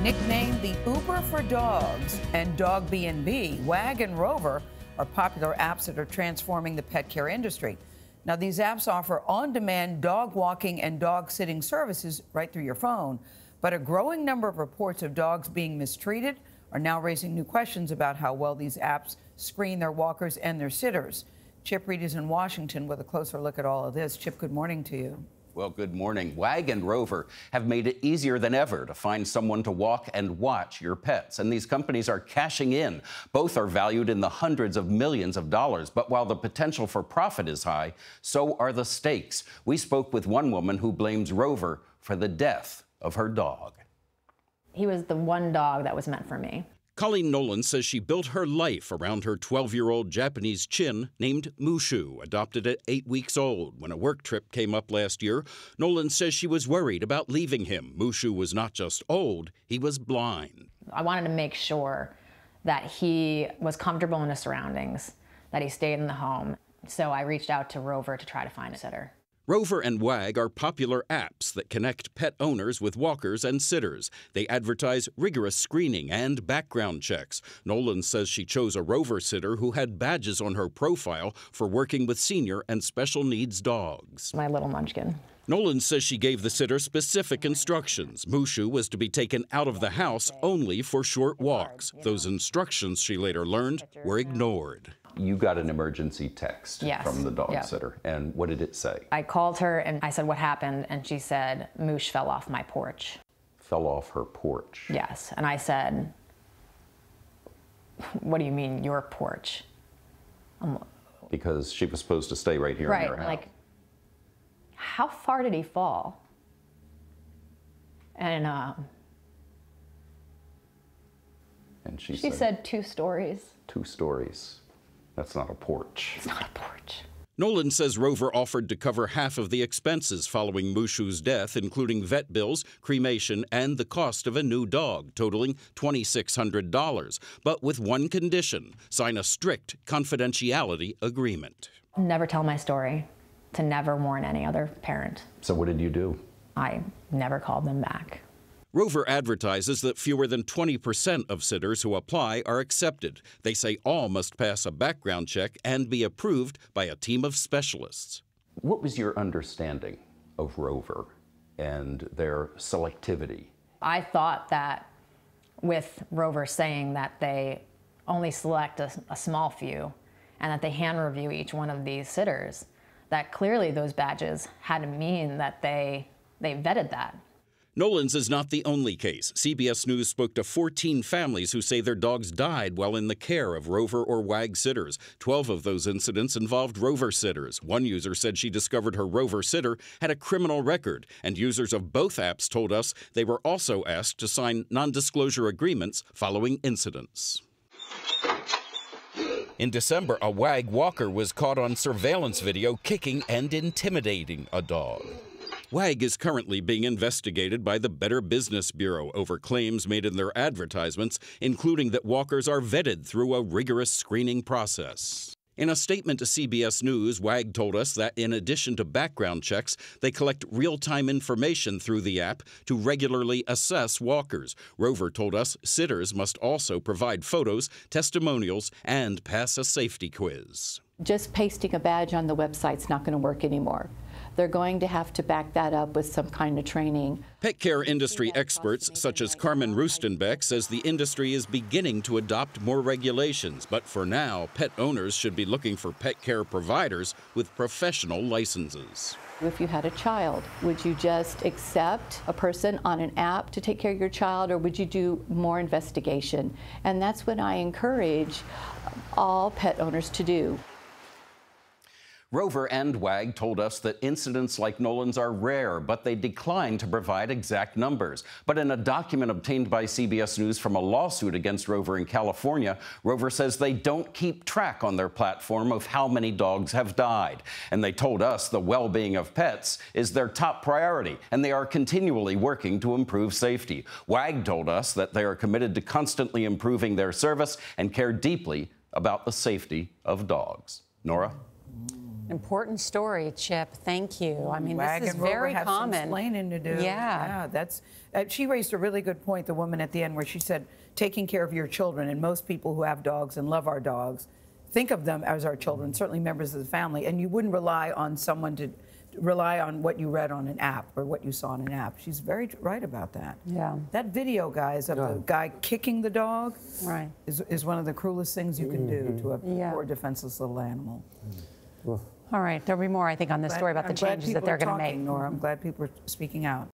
Nicknamed the Uber for dogs and Dog B&B, Wag and Rover are popular apps that are transforming the pet care industry. Now, these apps offer on-demand dog walking and dog sitting services right through your phone. But a growing number of reports of dogs being mistreated are now raising new questions about how well these apps screen their walkers and their sitters. Chip Reed is in Washington with a closer look at all of this. Chip, good morning to you. Well, good morning. Wag and Rover have made it easier than ever to find someone to walk and watch your pets. And these companies are cashing in. Both are valued in the hundreds of millions of dollars. But while the potential for profit is high, so are the stakes. We spoke with one woman who blames Rover for the death of her dog. He was the one dog that was meant for me. Colleen Nolan says she built her life around her 12-year-old Japanese chin named Mushu, adopted at 8 weeks old. When a work trip came up last year, Nolan says she was worried about leaving him. Mushu was not just old, he was blind. I wanted to make sure that he was comfortable in his surroundings, that he stayed in the home. So I reached out to Rover to try to find a sitter. Rover and Wag are popular apps that connect pet owners with walkers and sitters. They advertise rigorous screening and background checks. Nolan says she chose a Rover sitter who had badges on her profile for working with senior and special needs dogs. My little munchkin. Nolan says she gave the sitter specific instructions. Mushu was to be taken out of the house only for short walks. Those instructions, she later learned, were ignored. You got an emergency text from the dog sitter. And what did it say? I called her and I said, what happened? And she said, Moosh fell off my porch. Fell off her porch? Yes. And I said, what do you mean, your porch? Because she was supposed to stay right here in your house. Like, how far did he fall? And she said 2 stories. 2 stories. That's not a porch. It's not a porch. Nolan says Rover offered to cover half of the expenses following Mushu's death, including vet bills, cremation, and the cost of a new dog, totaling $2,600. But with one condition: sign a strict confidentiality agreement. Never tell my story, to never warn any other parent. So what did you do? I never called them back. Rover advertises that fewer than 20% of sitters who apply are accepted. They say all must pass a background check and be approved by a team of specialists. What was your understanding of Rover and their selectivity? I thought that with Rover saying that they only select a small few and that they hand review each one of these sitters, that clearly those badges had to mean that they vetted that. Nolan's is not the only case. CBS News spoke to 14 families who say their dogs died while in the care of Rover or Wag sitters. 12 of those incidents involved Rover sitters. One user said she discovered her Rover sitter had a criminal record, and users of both apps told us they were also asked to sign non-disclosure agreements following incidents. In December, a Wag walker was caught on surveillance video kicking and intimidating a dog. Wag is currently being investigated by the Better Business Bureau over claims made in their advertisements, including that walkers are vetted through a rigorous screening process. In a statement to CBS News, Wag told us that in addition to background checks, they collect real-time information through the app to regularly assess walkers. Rover told us sitters must also provide photos, testimonials, and pass a safety quiz. Just pasting a badge on the website's not going to work anymore. They're going to have to back that up with some kind of training. Pet care industry experts such as Carmen Rustenbeck says the industry is beginning to adopt more regulations, but for now, pet owners should be looking for pet care providers with professional licenses. If you had a child, would you just accept a person on an app to take care of your child, or would you do more investigation? And that's what I encourage all pet owners to do. Rover and Wag told us that incidents like Nolan's are rare, but they declined to provide exact numbers. But in a document obtained by CBS News from a lawsuit against Rover in California, Rover says they don't keep track on their platform of how many dogs have died. And they told us the well-being of pets is their top priority, and they are continually working to improve safety. Wag told us that they are committed to constantly improving their service and care deeply about the safety of dogs. Nora? Important story, Chip. Thank you. I mean, Wag this is and Rover very have some common. explaining to do. Yeah. That's. She raised a really good point, the woman at the end, where she said, taking care of your children, and most people who have dogs and love our dogs think of them as our children, certainly members of the family, and you wouldn't rely on someone to rely on what you read on an app or what you saw on an app. She's very right about that. Yeah. That video, guys, of the guy kicking the dog Right. is one of the cruelest things you can do to a poor, defenseless little animal. All right. There'll be more, I think, on this story about the changes that they're going to make. Nora, I'm glad people are speaking out.